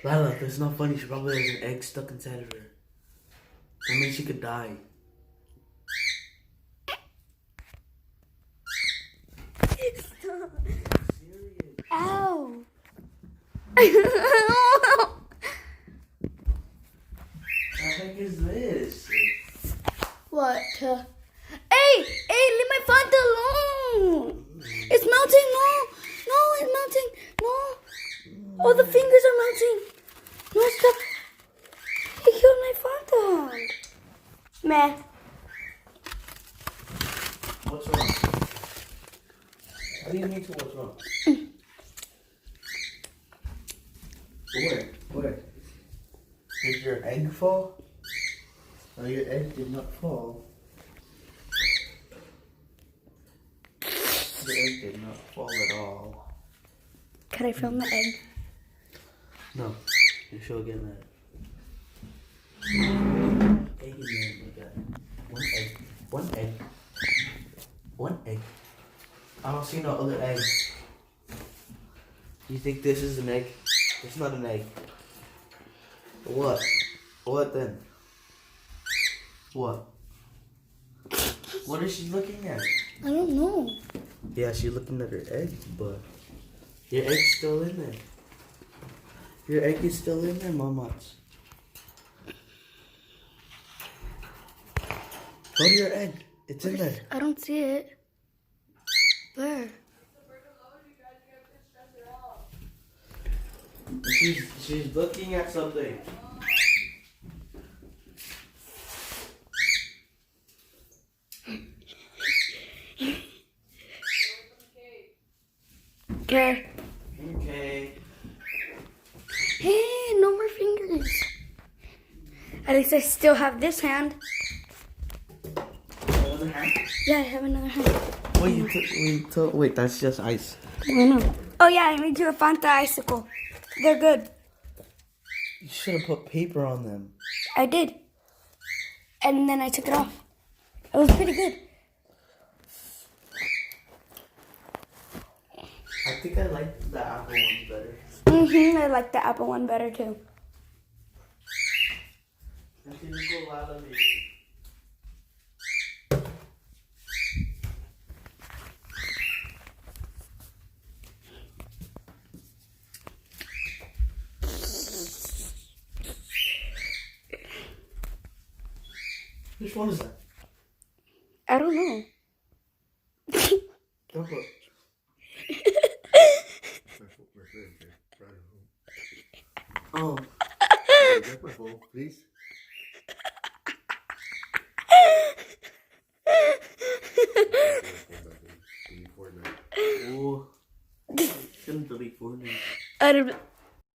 Lila, that's not funny. She probably has an egg stuck inside of her. That means she could die. Ow. What the heck is this? What? Hey, leave my Fanta alone. It's melting. No, it's melting. No. All the fingers are melting. No, stop. He killed my Fanta. Meh. What's wrong? What do you mean to what's wrong? Where? Did your egg fall? No, your egg did not fall. The egg did not fall at all. Could I film the egg? No, you show again that. Egg in there, my God. One egg. I don't see no other egg. You think this is an egg? It's not an egg. What? What then? What? What is she looking at? I don't know. Yeah, she's looking at her egg, but your egg's still in there. Your egg is still in there, mamas. Go to your egg. It's in there. I don't see it. Where? She's looking at something. Okay. Okay. Hey, no more fingers. At least I still have this hand. Another hand? Yeah, I have another hand. Wait, that's just ice. I know. Oh yeah, I made you a Fanta icicle. They're good. You should have put paper on them. I did. And then I took it off. It was pretty good. I think I like the apple ones better. I like the apple one better too. I think we go Lila maybe. Which one is that? I don't know. Don't look. Oh. That's my phone, please. Oh. Shouldn't delete Fortnite. I don't.